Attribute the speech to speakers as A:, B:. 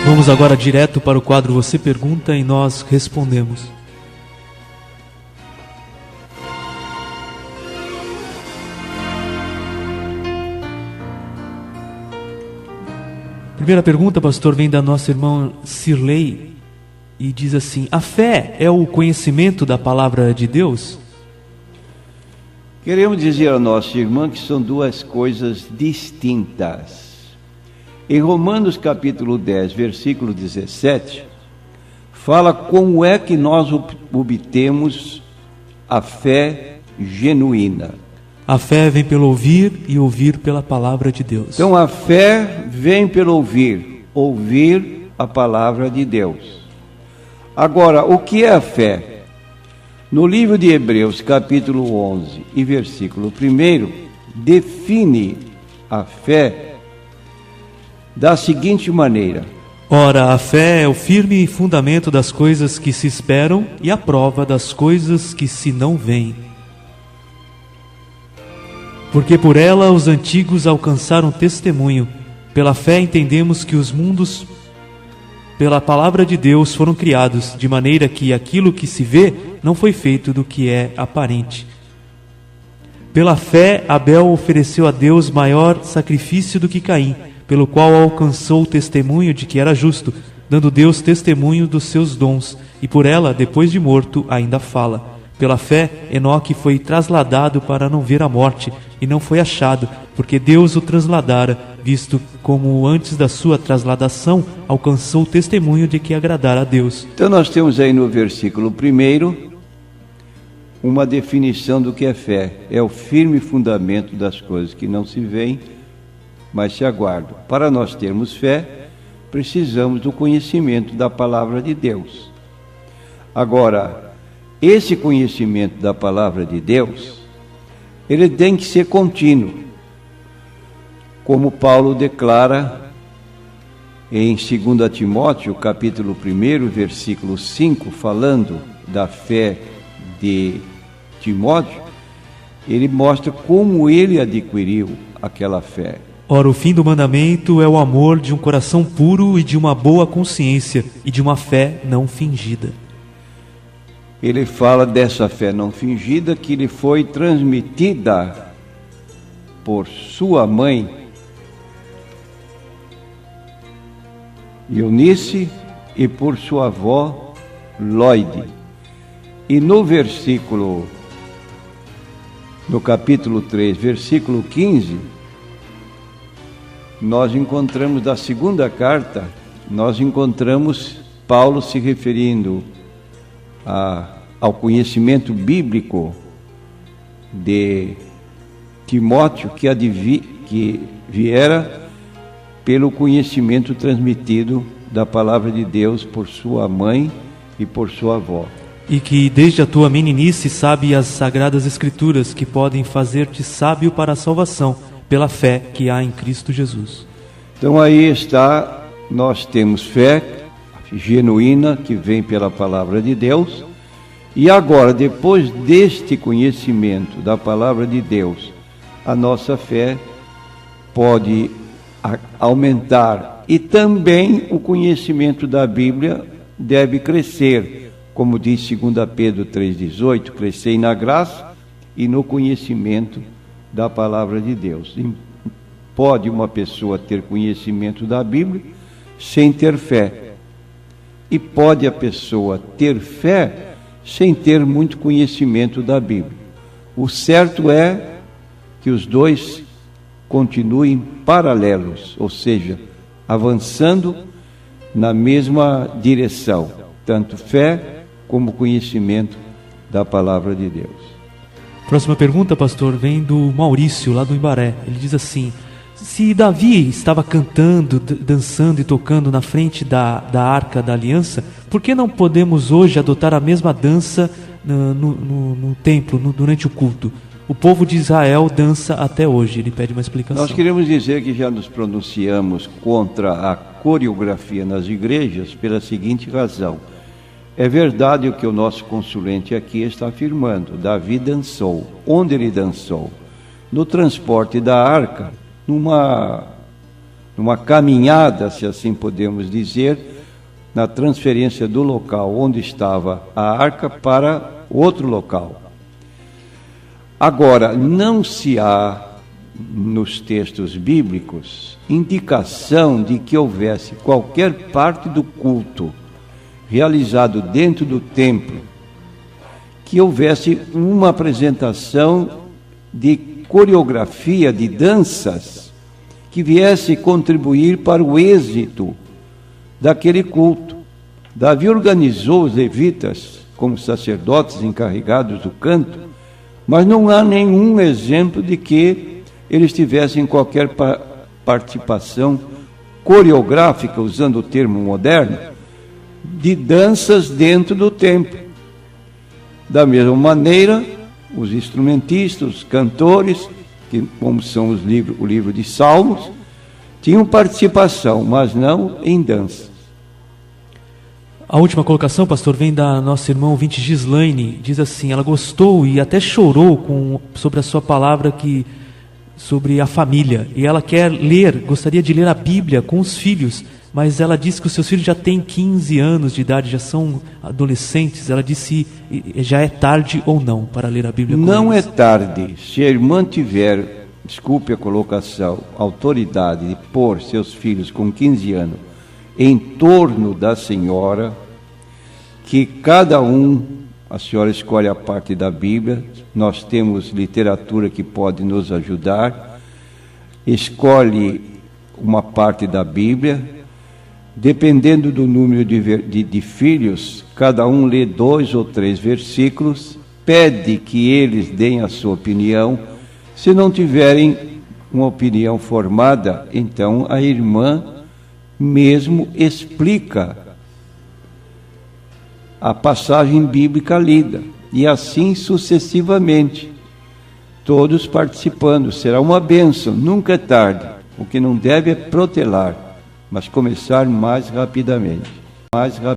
A: Vamos agora direto para o quadro Você Pergunta e Nós Respondemos. Primeira pergunta, pastor, vem da nossa irmã Cirlei e diz assim: a fé é o conhecimento da palavra de Deus?
B: Queremos dizer à nossa irmã que são duas coisas distintas. Em Romanos capítulo 10, versículo 17, fala como é que nós obtemos a fé genuína.
A: A fé vem pelo ouvir e ouvir pela palavra de Deus.
B: Então a fé vem pelo ouvir a palavra de Deus. Agora, o que é a fé? No livro de Hebreus, capítulo 11 e versículo 1, define a fé da seguinte maneira:
A: ora, a fé é o firme fundamento das coisas que se esperam e a prova das coisas que se não veem. Porque por ela os antigos alcançaram testemunho. Pela fé entendemos que os mundos, pela palavra de Deus, foram criados, de maneira que aquilo que se vê não foi feito do que é aparente. Pela fé, Abel ofereceu a Deus maior sacrifício do que Caim, pelo qual alcançou o testemunho de que era justo, dando Deus testemunho dos seus dons, e por ela, depois de morto, ainda fala. Pela fé, Enoque foi trasladado para não ver a morte, e não foi achado, porque Deus o trasladara, visto como antes da sua trasladação alcançou o testemunho de que agradara a Deus.
B: Então nós temos aí no versículo 1 uma definição do que é fé. É o firme fundamento das coisas que não se veem, mas se aguardam. Para nós termos fé, precisamos do conhecimento da palavra de Deus. Agora, esse conhecimento da palavra de Deus, ele tem que ser contínuo. Como Paulo declara em 2 Timóteo, capítulo 1, versículo 5, falando da fé de Timóteo, ele mostra como ele adquiriu aquela fé.
A: Ora, o fim do mandamento é o amor de um coração puro e de uma boa consciência e de uma fé não fingida.
B: Ele fala dessa fé não fingida que lhe foi transmitida por sua mãe, Eunice, e por sua avó, Loide. E no capítulo 3, versículo 15, nós encontramos da segunda carta, nós encontramos Paulo se referindo ao conhecimento bíblico de Timóteo, que viera pelo conhecimento transmitido da palavra de Deus por sua mãe e por sua avó.
A: E que desde a tua meninice sabe as sagradas escrituras, que podem fazer-te sábio para a salvação, pela fé que há em Cristo Jesus.
B: Então aí está, nós temos fé genuína que vem pela palavra de Deus. E agora, depois deste conhecimento da palavra de Deus, a nossa fé pode aumentar, e também o conhecimento da Bíblia deve crescer, como diz 2 Pedro 3,18, crescei na graça e no conhecimento da palavra de Deus. Pode uma pessoa ter conhecimento da Bíblia sem ter fé, e pode a pessoa ter fé sem ter muito conhecimento da Bíblia. O certo é que os dois continuem paralelos, ou seja, avançando na mesma direção, tanto fé como conhecimento da palavra de Deus.
A: Próxima pergunta, pastor, vem do Maurício, lá do Imbaré. Ele diz assim: se Davi estava cantando, dançando e tocando na frente da Arca da Aliança, por que não podemos hoje adotar a mesma dança no templo, durante o culto? O povo de Israel dança até hoje. Ele pede uma explicação.
B: Nós queremos dizer que já nos pronunciamos contra a coreografia nas igrejas pela seguinte razão. É verdade o que o nosso consulente aqui está afirmando. Davi dançou. Onde ele dançou? No transporte da arca, numa numa caminhada, se assim podemos dizer, na transferência do local onde estava a arca para outro local. Agora, não se há nos textos bíblicos indicação de que houvesse qualquer parte do culto realizado dentro do templo que houvesse uma apresentação de coreografia, de danças, que viesse contribuir para o êxito daquele culto. Davi organizou os levitas como sacerdotes encarregados do canto, mas não há nenhum exemplo de que eles tivessem qualquer participação coreográfica, usando o termo moderno, de danças dentro do templo. Da mesma maneira, os instrumentistas, os cantores, que, como são o livro de Salmos, tinham participação, mas não em dança.
A: A última colocação, pastor, vem da nossa irmã ouvinte Gislaine. Diz assim: ela gostou e até chorou sobre a sua palavra sobre a família. E ela gostaria de ler a Bíblia com os filhos, mas ela disse que os seus filhos já têm 15 anos de idade, já são adolescentes. Ela disse já é tarde ou não para ler a Bíblia com eles.
B: Não é tarde. Se a irmã tiver, desculpe a colocação, autoridade de pôr seus filhos com 15 anos em torno da senhora, que cada a senhora escolhe a parte da Bíblia, nós temos literatura que pode nos ajudar, escolhe uma parte da Bíblia, dependendo do número de filhos, cada um lê 2 ou 3 versículos, pede que eles deem a sua opinião. Se não tiverem uma opinião formada, então a irmã mesmo explica a passagem bíblica lida, e assim sucessivamente, todos participando. Será uma bênção, nunca é tarde. O que não deve é protelar, mas começar mais rapidamente.